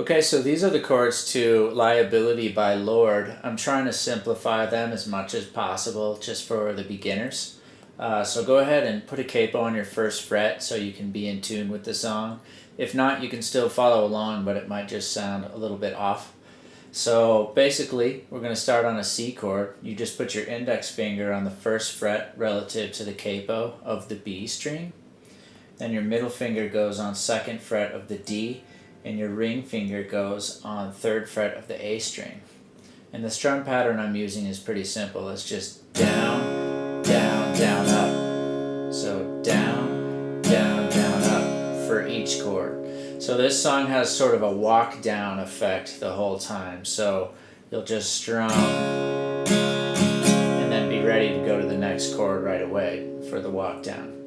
Okay, so these are the chords to Liability by Lorde. I'm trying to simplify them as much as possible just for the beginners. So go ahead and put a capo on your first fret so you can be in tune with the song. If not, you can still follow along, but it might just sound a little bit off. So basically, we're going to start on a C chord. You just put your index finger on the first fret relative to the capo of the B string. Then your middle finger goes on second fret of the D, and your ring finger goes on third fret of the A string. And the strum pattern I'm using is pretty simple. It's just down, down, down, up. So down, down, down, up for each chord. So this song has sort of a walk down effect the whole time. So you'll just strum and then be ready to go to the next chord right away for the walk down.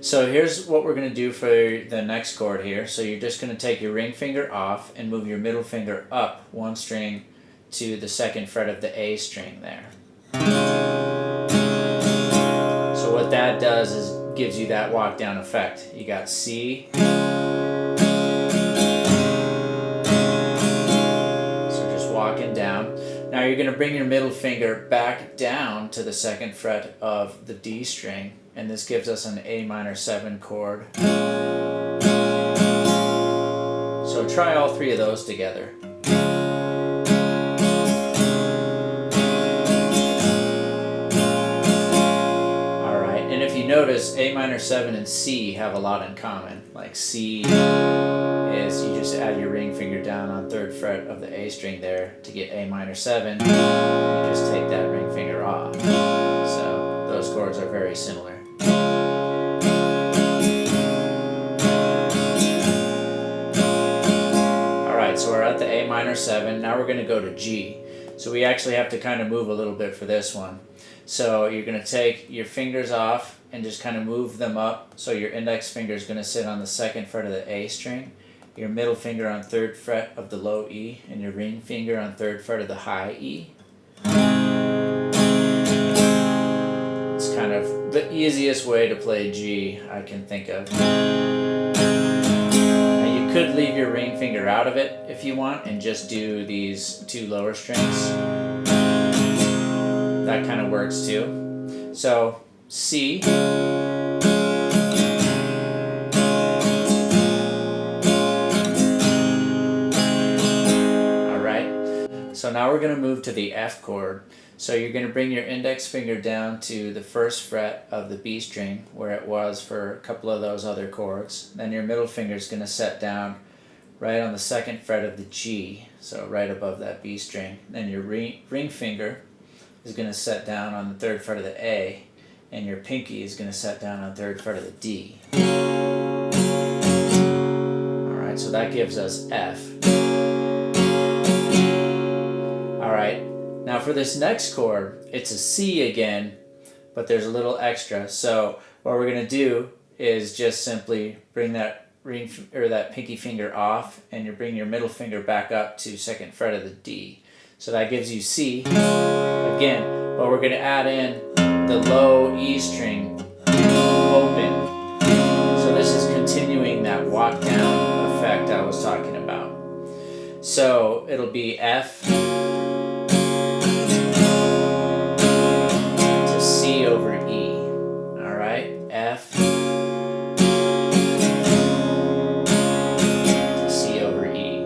So here's what we're going to do for the next chord here. So you're just going to take your ring finger off and move your middle finger up one string to the second fret of the A string there. So what that does is gives you that walk down effect. You got C. So just walking down. Now you're going to bring your middle finger back down to the second fret of the D string, and this gives us an A minor 7 chord. So try all three of those together. Alright, and if you notice, A minor 7 and C have a lot in common. Like C is you just add your ring finger down on third fret of the A string there to get A minor 7. You just take that ring finger off. So those chords are very similar. Alright, so we're at the A minor 7. Now we're going to go to G. So we actually have to kind of move a little bit for this one. So you're going to take your fingers off and just kind of move them up. So your index finger is going to sit on the second fret of the A string, your middle finger on third fret of the low E, and your ring finger on third fret of the high E. It's kind of the easiest way to play G I can think of. Now you could leave your ring finger out of it if you want and just do these two lower strings. That kind of works too. So C. So now we're going to move to the F chord. So you're going to bring your index finger down to the first fret of the B string where it was for a couple of those other chords. Then your middle finger is going to set down right on the second fret of the G, so right above that B string. Then your ring finger is going to set down on the third fret of the A, and your pinky is going to set down on the third fret of the D. Alright, so that gives us F. Alright, now for this next chord, it's a C again, but there's a little extra. So what we're going to do is just simply bring that that pinky finger off, and you bring your middle finger back up to second fret of the D. So that gives you C again, but we're going to add in the low E string open. So this is continuing that walk down effect I was talking about. So it'll be F to C over E. Alright, F to C over E.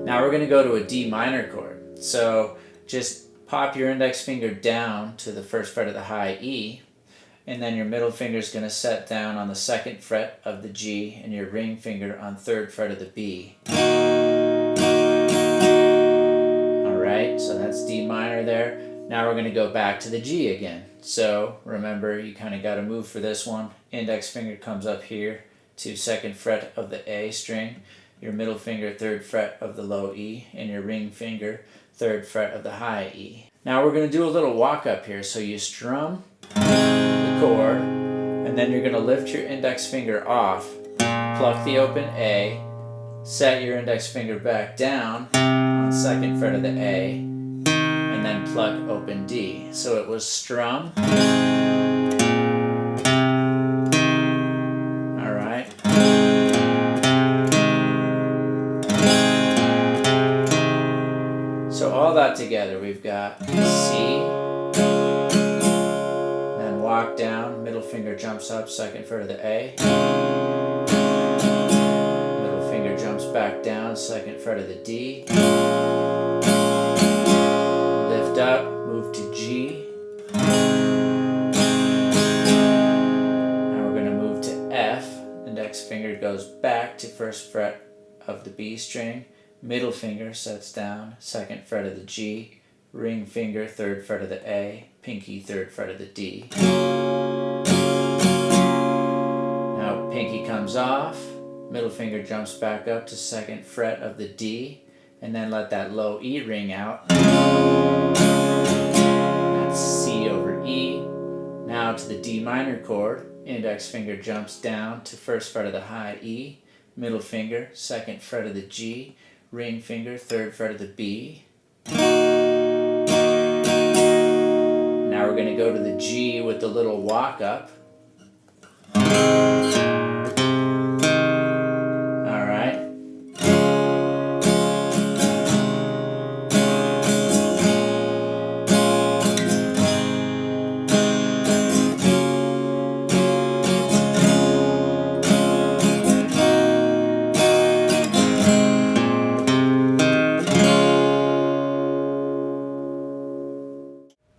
Now we're going to go to a D minor chord. So just pop your index finger down to the first fret of the high E, and then your middle finger is going to set down on the second fret of the G, and your ring finger on third fret of the B. Alright, so that's D minor there. Now we're going to go back to the G again. So remember, you kind of got to move for this one. Index finger comes up here to second fret of the A string, your middle finger third fret of the low E, and your ring finger third fret of the high E. Now we're going to do a little walk up here. So you strum the chord, and then you're going to lift your index finger off, pluck the open A, set your index finger back down on second fret of the A, and then pluck open D. So it was strum. Alright. that together. We've got C, then walk down, middle finger jumps up, second fret of the A. Middle finger jumps back down, second fret of the D. Lift up, move to G. Now we're going to move to F. Index finger goes back to first fret of the B string. Middle finger sets down, second fret of the G. Ring finger, third fret of the A. Pinky, third fret of the D. Now pinky comes off. Middle finger jumps back up to second fret of the D. And then let that low E ring out. That's C over E. Now to the D minor chord. Index finger jumps down to first fret of the high E. Middle finger, second fret of the G. Ring finger, third fret of the B. Now we're going to go to the G with the little walk up.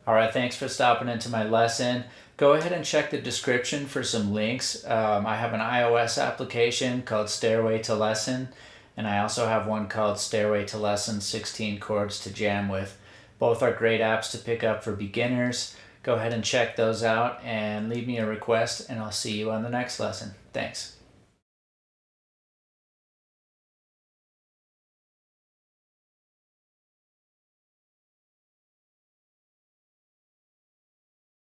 Alright, thanks for stopping into my lesson. Go ahead and check the description for some links. I have an iOS application called Stairway to Lesson, and I also have one called Stairway to Lesson 16 Chords to Jam With. Both are great apps to pick up for beginners. Go ahead and check those out and leave me a request, and I'll see you on the next lesson. Thanks.